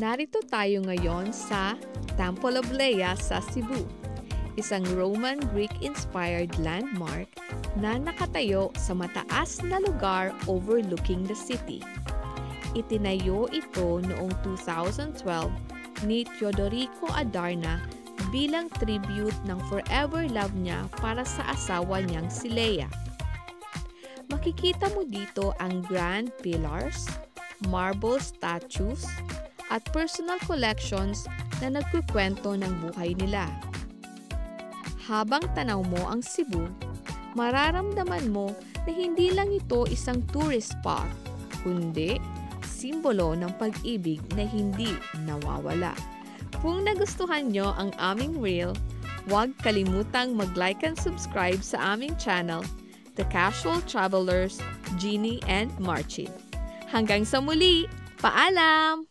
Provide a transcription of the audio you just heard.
Narito tayo ngayon sa Temple of Lea sa Cebu, isang Roman Greek-inspired landmark na nakatayo sa mataas na lugar overlooking the city. Itinayo ito noong 2012 ni Teodorico Adarna bilang tribute ng forever love niya para sa asawa niyang si Lea. Makikita mo dito ang grand pillars, marble statues, at personal collections na nagkukwento ng buhay nila. Habang tanaw mo ang Cebu, mararamdaman mo na hindi lang ito isang tourist spot, kundi simbolo ng pag-ibig na hindi nawawala. Kung nagustuhan nyo ang aming reel, huwag kalimutang mag-like and subscribe sa aming channel, The Casual Travelers, Jeannie and Marcin. Hanggang sa muli, paalam!